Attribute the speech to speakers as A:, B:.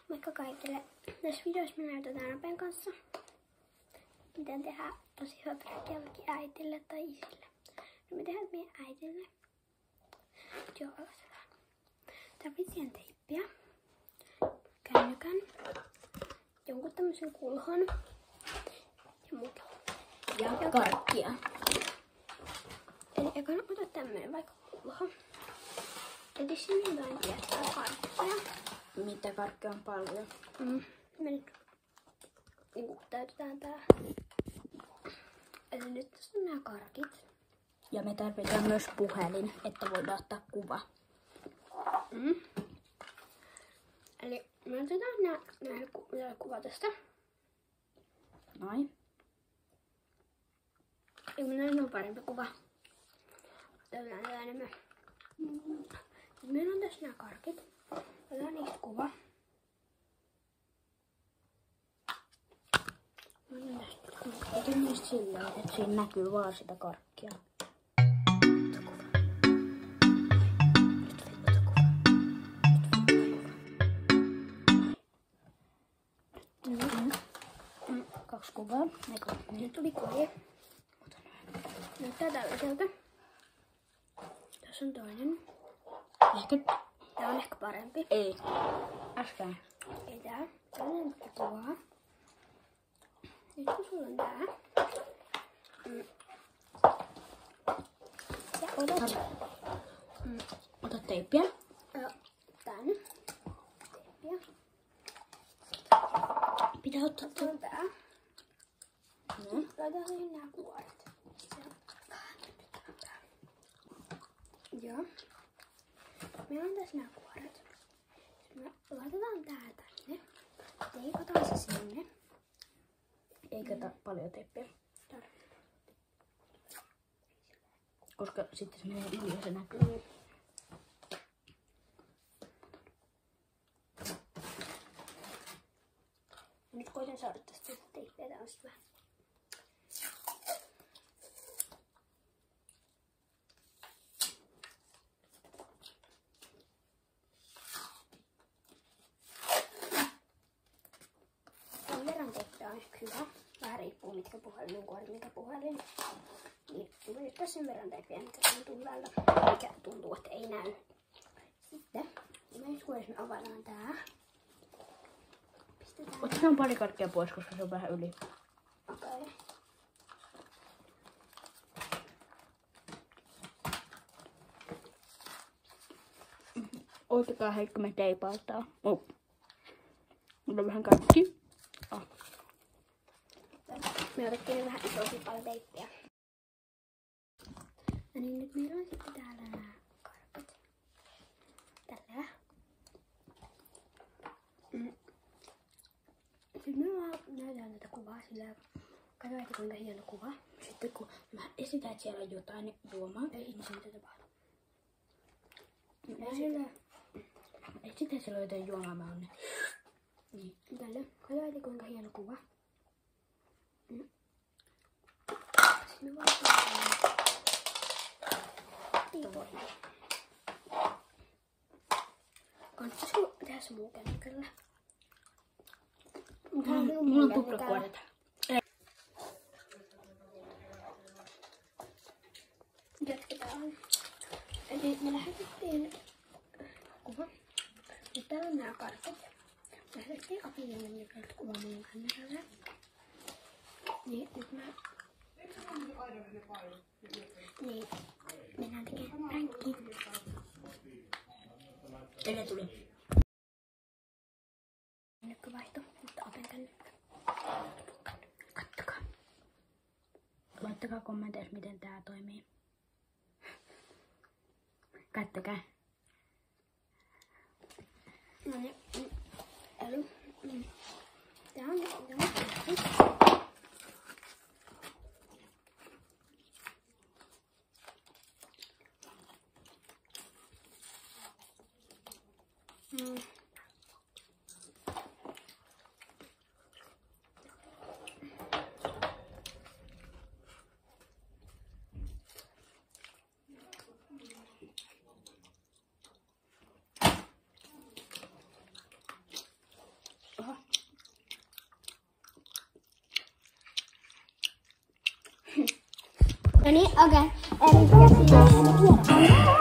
A: Moikka kaikille. Tässä videossa me näytetään Apen kanssa, miten tehdään tosi hyvä präkki jollekin äitille tai isille. No me tehdään meidän äitille. Joo, aloitetaan. Tarvitsee teippiä, kännykän, jonkun tämmösen kulhon ja muuta.
B: Ja karkkia.
A: Eli ekana ota tämmönen vaikka kulho. Eli sinne jotain tietää karkkia.
B: Mitä karkkia on paljon?
A: Me nyt täytetään tää. Eli nyt tässä on nämä karkit.
B: Ja me tarvitaan myös puhelin, että voidaan ottaa kuva.
A: Eli me otetaan nämä kuva tästä.
B: Noin.
A: Ja minä on parempi kuva. Otetaan tätä enemmän. Meillä on tässä nämä karkit. Otetaan niistä kuva.
B: Eikö niistä sillä, että siinä näkyy vaan sitä karkkia? Kaksi kuvaa.
A: Nyt tuli kuva. Näyttää tällaiselta. Tässä on toinen. Tää on ehkä parempi.
B: Ei. Äsken.
A: Ei tää. Toinen kuvaa. Nyt kun sulla on tää. Ja otat.
B: Ota teippiä.
A: Tänne. Teippiä.
B: Pitää ottaa
A: Se on tää. Laitetaan siihen nää kuoret. Joo. Meillä on tässä nää kuoret. Me laitetaan tää tänne. Teikataan se sinne.
B: Eikä paljon teippiä. Koska sitten se menee yli ja se näkyy.
A: Nyt koitan saada tästä teippiä. Tää on sit vähän. Tämän verran teippiä on hyvä. Vähän riippuu mitkä puhelin on kuori, mikä puhelin. Niin nyt tässä sen verran teippiä, mikä tuntuu hyvältä. Mikä tuntuu, että ei näy. Sitten me availlaan tää.
B: Otetaan pari karkkia pois, koska se on vähän yli.
A: Okei.
B: Ottakaa Heikka, me teipautaa. Mulla on vähän karkki.
A: Me otettiin vähän isoisin paljon teippiä. No niin, nyt meillä on sitten täällä nämä karpat. Tällä. Sitten me vaan näytään tätä kuvaa sillä. Katsotaan, kuinka hieno kuva.
B: Sitten kun mä esitän, että siellä on jotain juomaa.
A: Ei itse mitä tapahtuu.
B: Esitän, siellä on jotain juomaa, mä oon.
A: Niin. Tällä. Katsotaan, kuinka hieno kuva. Sitten me vaan tiivoille. Kannattaisiko tehdä se muu kännykällä?
B: Mulla on tuplakuoret.
A: Jatketaan. Eli me lähetettiin kuva. Nyt täällä on nämä kartat. Me lähetettiin Apille kuva mun kännykällä. Niin, nyt mä... Niin, mennään tekemään pränkkiä.
B: Teille tuli.
A: Kännykkävaihto, mutta Apen kännykkä.
B: Kattokaa. Laittakaa kommenteissa, miten tää toimii. Kattokaa.
A: No niin, eli tää on No niin, okei. Eli